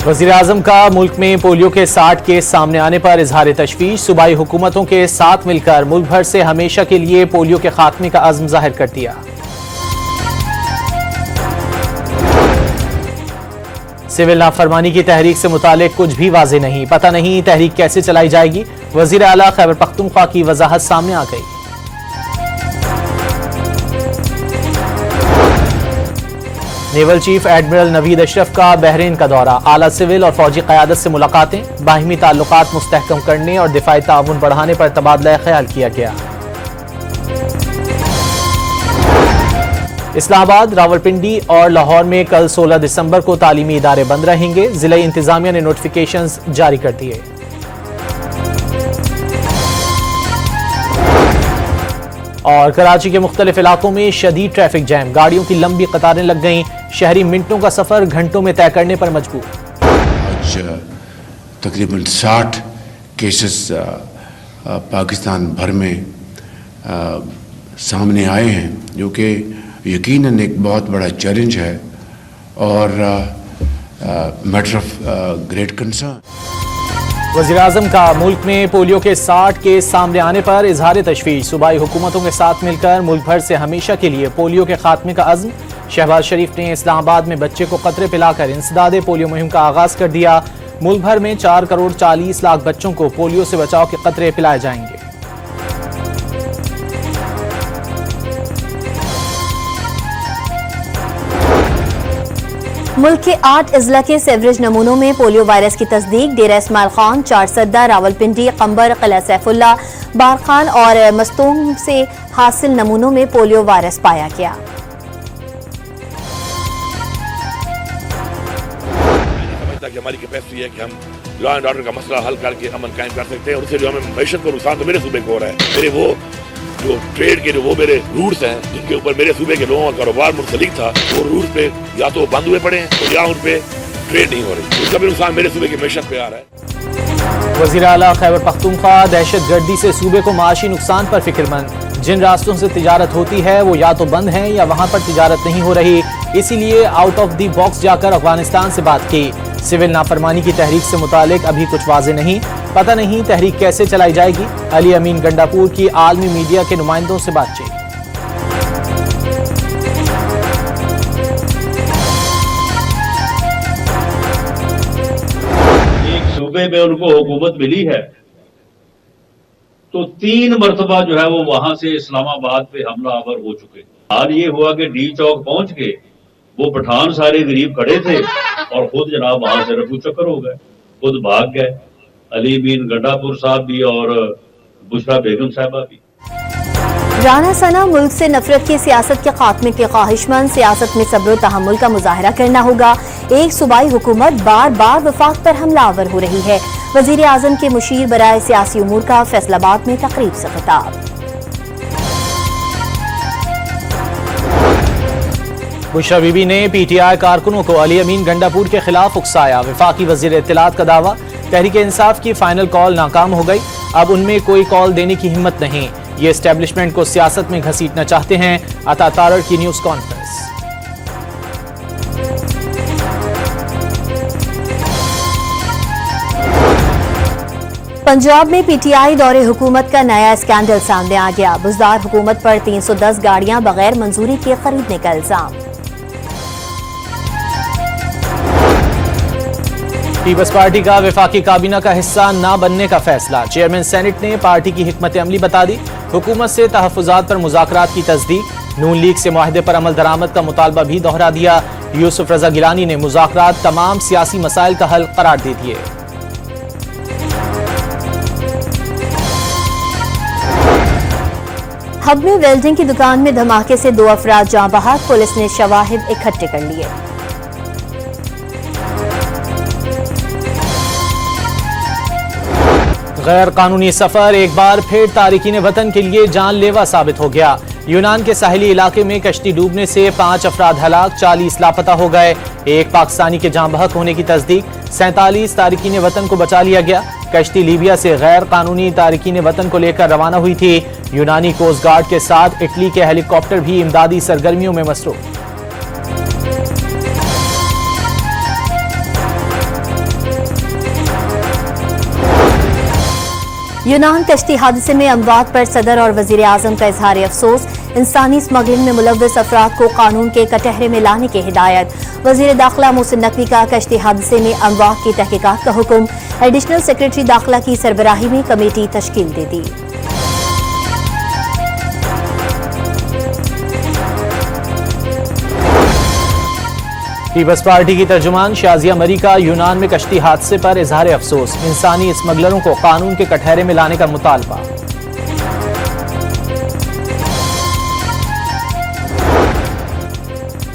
وزیر اعظم کا ملک میں پولیو کے 60 کیس سامنے آنے پر اظہار تشویش، صوبائی حکومتوں کے ساتھ مل کر ملک بھر سے ہمیشہ کے لیے پولیو کے خاتمے کا عزم ظاہر کر دیا۔ سول نافرمانی کی تحریک سے متعلق کچھ بھی واضح نہیں، پتہ نہیں تحریک کیسے چلائی جائے گی، وزیر اعلیٰ خیبر پختونخوا کی وضاحت سامنے آ گئی۔ نیول چیف ایڈمرل نوید اشرف کا بحرین کا دورہ، اعلیٰ سول اور فوجی قیادت سے ملاقاتیں، باہمی تعلقات مستحکم کرنے اور دفاعی تعاون بڑھانے پر تبادلہ خیال کیا گیا۔ اسلام آباد، راولپنڈی اور لاہور میں کل 16 دسمبر کو تعلیمی ادارے بند رہیں گے، ضلعی انتظامیہ نے نوٹیفیکیشنز جاری کر دیے۔ اور کراچی کے مختلف علاقوں میں شدید ٹریفک جام، گاڑیوں کی لمبی قطاریں لگ گئیں، شہری منٹوں کا سفر گھنٹوں میں طے کرنے پر مجبور۔ آج تقریباً 60 کیسز پاکستان بھر میں سامنے آئے ہیں، جو کہ یقیناً ایک بہت بڑا چیلنج ہے اور میٹر آف گریٹ کنسرن۔ وزیر اعظم کا ملک میں پولیو کے 60 کیس سامنے آنے پر اظہار تشویش، صوبائی حکومتوں کے ساتھ مل کر ملک بھر سے ہمیشہ کے لیے پولیو کے خاتمے کا عزم۔ شہباز شریف نے اسلام آباد میں بچے کو قطرے پلا کر انسداد پولیو مہم کا آغاز کر دیا، ملک بھر میں 4 کروڑ 40 لاکھ بچوں کو پولیو سے بچاؤ کے قطرے پلائے جائیں گے۔ ملک کے 8 اضلاع کے سیوریج نمونوں میں پولیو وائرس کی تصدیق، ڈیرہ اسماعیل خان، چارسدہ، راولپنڈی، قمبر، قلعہ سیف اللہ، بارخان اور مستونگ سے حاصل نمونوں میں پولیو وائرس پایا گیا۔ کہ ہماری کیپیسٹی ہے کہ ہم لا اینڈ آرڈر کا مسئلہ حل کر کے امن قائم کر سکتے ہیں، اور اس سے جو ہمیں معیشت کو نقصان تو میرے صوبے کو ہو رہا ہے، میرے وہ جو ٹریڈ کے وہ میرے روٹس ہیں جن کے اوپر میرے صوبے کے لوگوں کا کاروبار منسلک تھا، وہ روٹ پہ یا تو بند ہوئے پڑے ہیں اور یا ان پہ ٹریڈ نہیں ہو رہی، اس کا بھی نقصان میرے صوبے کی معیشت پہ آ رہا ہے۔ وزیر اعلیٰ خیبر پختونخوا دہشت گردی سے صوبے کو معاشی نقصان پر فکر مند، جن راستوں سے تجارت ہوتی ہے وہ یا تو بند ہیں یا وہاں پر تجارت نہیں ہو رہی، اسی لیے آؤٹ آف دی باکس جا کر افغانستان سے بات کی۔ سول نافرمانی کی تحریک سے متعلق ابھی کچھ واضح نہیں، پتہ نہیں تحریک کیسے چلائی جائے گی، علی امین گنڈاپور کی عالمی میڈیا کے نمائندوں سے بات چیت۔ ایک صوبے میں ان کو حکومت ملی ہے تو 3 مرتبہ جو ہے وہ وہاں سے اسلام آباد پہ حملہ آور ہو چکے۔ حال یہ ہوا کہ ڈی چوک پہنچ کے وہ پٹھان سارے غریب کھڑے تھے اور خود جناب وہاں سے رفو چکر ہو گئے، خود بھاگ گئے، علی امین گنڈاپور صاحب بھی اور بشرا بیگم صاحبہ بھی۔ رانا ثنا ملک سے نفرت کی سیاست کے خاتمے کے خواہش مند، سیاست میں صبر و تحمل کا مظاہرہ کرنا ہوگا، ایک صوبائی حکومت بار بار وفاق پر حملہ آور ہو رہی ہے، وزیر اعظم کے مشیر برائے سیاسی امور کا فیصل آباد میں تقریب سے خطاب۔ بشرا بی بی نے پی ٹی آئی کارکنوں کو علی امین گنڈاپور کے خلاف اکسایا، وفاقی وزیر اطلاعات کا دعویٰ، تحریک انصاف کی فائنل کال ناکام ہو گئی، اب ان میں کوئی کال دینے کی ہمت نہیں، یہ اسٹیبلشمنٹ کو سیاست میں گھسیٹنا چاہتے ہیں، عطا تارڑ کی نیوز کانفرنس۔ پنجاب میں پی ٹی آئی دور حکومت کا نیا اسکینڈل سامنے آ گیا، بزدار حکومت پر 310 گاڑیاں بغیر منظوری کے خریدنے کا الزام۔ پیپلز پارٹی کا وفاقی کابینہ کا حصہ نہ بننے کا فیصلہ، چیئرمین سینٹ نے پارٹی کی حکمت عملی بتا دی، حکومت سے تحفظات پر مذاکرات کی تصدیق، نون لیگ سے معاہدے پر عمل درآمد کا مطالبہ بھی دہرا دیا، یوسف رضا گیلانی نے مذاکرات تمام سیاسی مسائل کا حل قرار دے دیے۔ ہب میں ویلڈنگ کی دکان میں دھماکے سے 2 افراد جاں بحق، پولیس نے شواہد اکٹھے کر لیے۔ غیر قانونی سفر ایک بار پھر تارکین وطن کے لیے جان لیوا ثابت ہو گیا، یونان کے ساحلی علاقے میں کشتی ڈوبنے سے 5 افراد ہلاک، 40 لاپتہ ہو گئے، ایک پاکستانی کے جاں بحق ہونے کی تصدیق، 47 تارکین وطن کو بچا لیا گیا، کشتی لیبیا سے غیر قانونی تارکین وطن کو لے کر روانہ ہوئی تھی، یونانی کوسٹ گارڈ کے ساتھ اٹلی کے ہیلی کاپٹر بھی امدادی سرگرمیوں میں مصروف۔ यूनान कश्ती हादसे में अमवात पर सदर और वजीर आजम का इजहार अफसोस। इंसानी स्मगलिंग में मुलव्वस अफराद को कानून के कटहरे में लाने की हिदायत। वजीर दाखिला मोहसिन नकवी का कश्ती हादसे में अमवात की तहकीकात का हुक्म। एडिशनल सेक्रेटरी दाखिला की सरबराही में कमेटी तश्कील दे दी। पीपल्स पार्टी की तर्जुमान शाजिया मरी का यूनान में कश्ती हादसे पर इजहार अफसोस। इंसानी स्मगलरों को कानून के कटहरे में लाने का मुतालबा।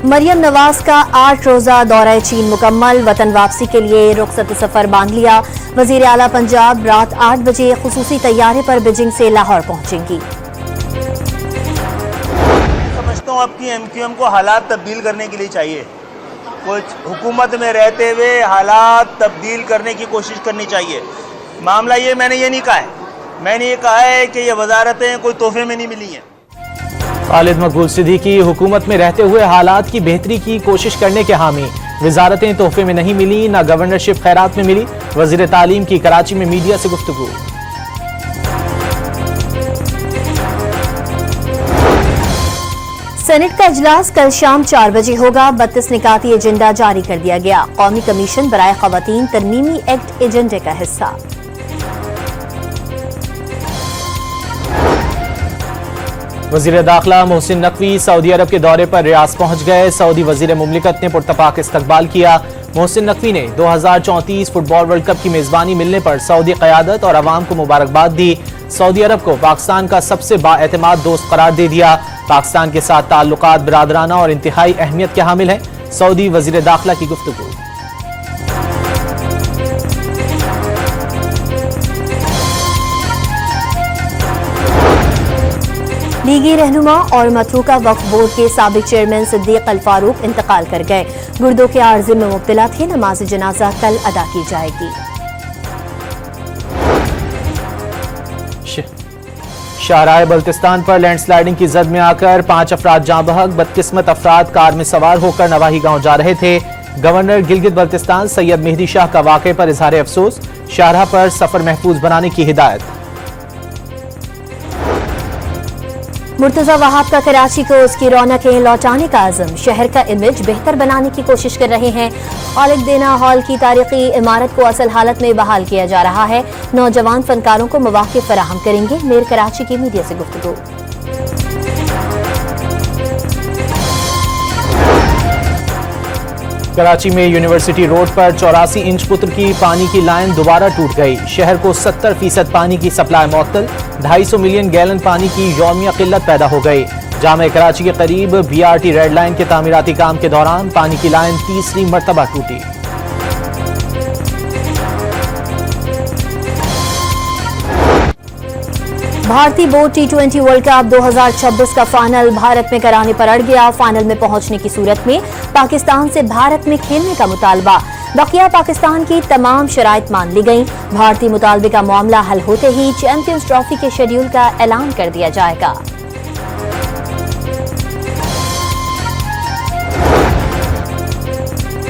मरियम नवाज का 8 रोजा दौरा चीन मुकम्मल। वतन वापसी के लिए रुखसत सफर बांध लिया। वजीर आला पंजाब रात 8 बजे खुसूसी तैयारे पर बीजिंग से लाहौर पहुंचेंगी। समझता हूँ आपकी एमक्यूएम को हालात तब्दील करने के लिए चाहिए, कुछ हुकूमत में रहते हुए हालात तब्दील करने की कोशिश करनी चाहिए। मामला ये मैंने ये नहीं कहा है, मैंने ये कहा है कि ये वजारतें कोई तोहफे में नहीं मिली हैं। खालिद मकबूल सिद्दीकी हुकूमत में रहते हुए हालात की बेहतरी की कोशिश करने के हामी। वजारतें तोहफे में नहीं मिली, न गवर्नरशिप खैरात में मिली। वजीर तालीम की कराची में मीडिया से गुफ्तगू। सेनेट का इजलास कल शाम 4 बजे होगा। 32 निकाती एजेंडा जारी कर दिया गया। कौमी कमीशन बराए खवातीन तरमीमी एक्ट एजेंडे का हिस्सा। वजीर दाखिला मोहसिन नकवी सऊदी अरब के दौरे पर रियाद पहुंच गए। सऊदी वजीर मुमलिकत ने पुरतपाक इस्तकबाल किया। मोहसिन नकवी ने 2034 फुटबॉल वर्ल्ड कप की मेजबानी मिलने पर सऊदी क़यादत और अवाम को मुबारकबाद दी। सऊदी अरब को पाकिस्तान का सबसे बाएतमाद दोस्त करार दे दिया। पाकिस्तान के साथ ताल्लुकात बिरादराना और इंतहाई अहमियत के हामिल हैं। सऊदी वजीर दाखिला की गुफ्तगू। लीगी रहनुमा और मतरूका वक्फ बोर्ड के साबिक चेयरमैन सिद्दीक अल फारूक इंतकाल कर गए। गुर्दों के आर्जे में मुब्तला थे। नमाज जनाजा कल अदा की जाएगी। शाहराह बल्तिस्तान पर लैंडस्लाइडिंग की जद में आकर 5 अफराद जाँ बहक। बदकिस्मत अफराद कार में सवार होकर नवाही गांव जा रहे थे। गवर्नर गिलगित बल्तिस्तान सैयद मेहदी शाह का वाक़े पर इजहार अफसोस। शाहराह पर सफर महफूज बनाने की हिदायत। मुर्तजा वहाब का कराची को उसकी रौनकें लौटाने का अज़म। शहर का इमेज बेहतर बनाने की कोशिश कर रहे हैं। खालिद देना हॉल की तारीखी इमारत को असल हालत में बहाल किया जा रहा है। नौजवान फनकारों को मौके फराहम करेंगे। मेयर कराची की मीडिया से गुफ्तगू। कराची में यूनिवर्सिटी रोड पर 84 इंच पुत्र की पानी की लाइन दोबारा टूट गई। शहर को 70% पानी की सप्लाई मुअत्तल। 250 मिलियन गैलन पानी की यौमिया किल्लत पैदा हो गई। जामे कराची के करीब BRT रेड लाइन के तामीराती काम के दौरान पानी की लाइन तीसरी मरतबा टूटी। भारतीय बोर्ड T20 वर्ल्ड कप 2026 का फाइनल भारत में कराने पर अड़ गया। फाइनल में पहुंचने की सूरत में पाकिस्तान से भारत में खेलने का मुतालबा। बकिया पाकिस्तान की तमाम शराइत मान ली गईं। भारतीय मुतालबे का मामला हल होते ही चैंपियंस ट्रॉफी के शेड्यूल का ऐलान कर दिया जाएगा।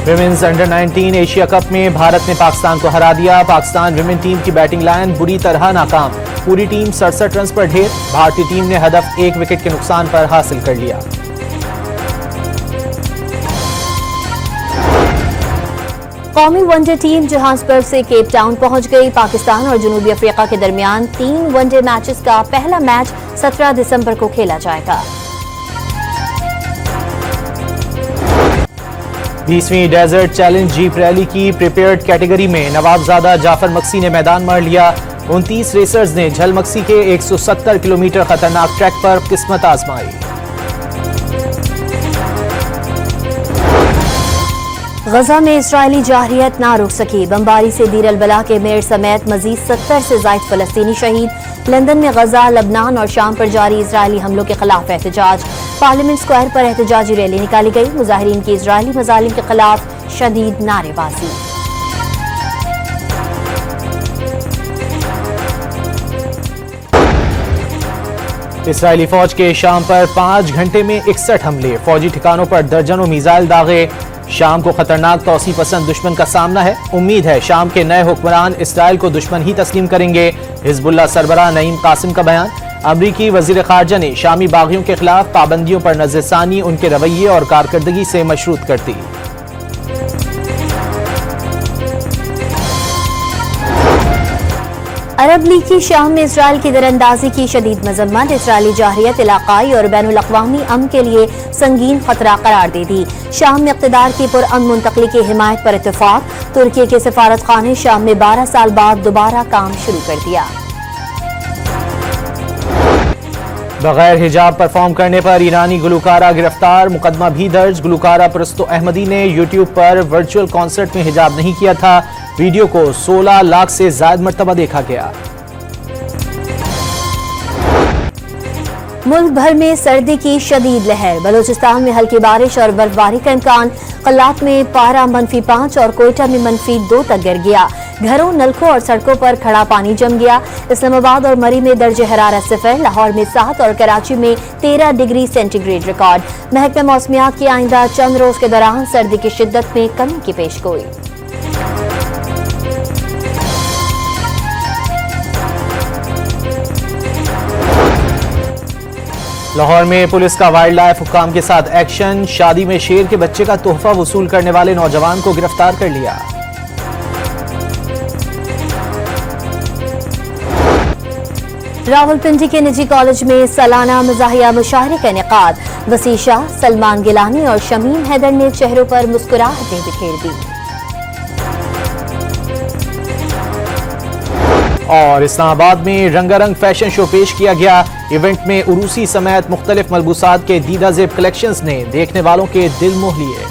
विमेंस अंडर 19 एशिया कप में भारत ने पाकिस्तान को हरा दिया। पाकिस्तान विमेन टीम की बैटिंग लाइन बुरी तरह नाकाम। पूरी टीम 67 रन पर ढेर। भारतीय टीम ने हदफ 1 विकेट के नुकसान पर हासिल कर लिया। कौमी वनडे टीम जोहान्सबर्ग से केप टाउन पहुंच गई। पाकिस्तान और जनूबी अफ्रीका के दरमियान 3 वनडे मैचेस का पहला मैच 17 दिसंबर को खेला जाएगा। 20वीं डेजर्ट चैलेंज जीप रैली की प्रिपेयर्ड कैटेगरी में नवाबजादा जाफर मक्सी ने मैदान मार लिया। 29 रेसर्स ने झलमक्सी के 170 किलोमीटर खतरनाक ट्रैक पर किस्मत आजमाई। गजा में इजरायली जारहियत ना रुक सकी। बमबारी से दीर अल बला के मेयर समेत मजीद 70 से जायद फलस्तीनी शहीद। लंदन में गजा, लबनान और शाम पर जारी इजरायली हमलों के खिलाफ एहतजाज। पार्लियामेंट स्क्वायर पर एहतजाजी रैली निकाली गई। मुजाहिरीन की इजरायली मजालिम के खिलाफ शदीद नारेबाजी। इसराइली फौज के शाम पर 5 घंटे में 61 हमले। फौजी ठिकानों पर दर्जनों मिसाइल दागे। शाम को खतरनाक तौसी पसंद दुश्मन का सामना है। उम्मीद है शाम के नए हुक्मरान इसराइल को दुश्मन ही तस्लीम करेंगे। हिजबुल्लाह सरबराह नईम कासिम का बयान। अमरीकी वजीर खारजा ने शामी बागियों के खिलाफ पाबंदियों पर नज़रसानी उनके रवैये और कारकर्दगी से मशरूत करती। अरब लीग की शाम में इसराइल की दरअंदाजी की शदीद मजम्मत। इसराइली जाहिरियत इलाकाई और बैनुल अक़वामी अमन के लिए संगीन खतरा करार दे दी। शाम में इक़्तिदार की पुरअमन मुंतकली की हिमायत पर इत्तेफाक। तुर्की के सफारतखाने ने शाम में 12 साल बाद दोबारा काम शुरू कर दिया। बगैर हिजाब परफॉर्म करने पर ईरानी गुलकारा गिरफ्तार, मुकदमा भी दर्ज। गुलकारा परस्तो अहमदी ने यूट्यूब पर वर्चुअल कॉन्सर्ट में हिजाब नहीं किया था। वीडियो को 16 लाख से ज्यादा मर्तबा देखा गया। मुल्क भर में सर्दी की शदीद लहर। बलूचिस्तान में हल्की बारिश और बर्फबारी का इम्कान। कल्लात में पारा -5 और कोयटा में -2 तक गिर गया। घरों, नलकों और सड़कों पर खड़ा पानी जम गया। इस्लामाबाद और मरी में दर्जे हरारत 0, लाहौर में 7 और कराची में 13 डिग्री सेंटीग्रेड रिकॉर्ड। महकमा मौसमियात की आइंदा चंद रोज के दौरान सर्दी की शिद्दत में कमी की पेशगोई। लाहौर में पुलिस का वाइल्ड लाइफ हुक्काम के साथ एक्शन। शादी में शेर के बच्चे का तोहफा वसूल करने वाले नौजवान को गिरफ्तार कर लिया। रावलपिंडी के निजी कॉलेज में सालाना मज़ाहिया मुशायरे का इनेकाद। वसी शाह, सलमान गिलानी और शमीम हैदर ने चेहरों पर मुस्कुराहटें बिखेर दी। और इस्लामाबाद में रंगारंग फैशन शो पेश किया गया। इवेंट में उरूसी समेत मुख्तलिफ मलबूसात के दीदा ज़ेब कलेक्शंस ने देखने वालों के दिल मोह लिए।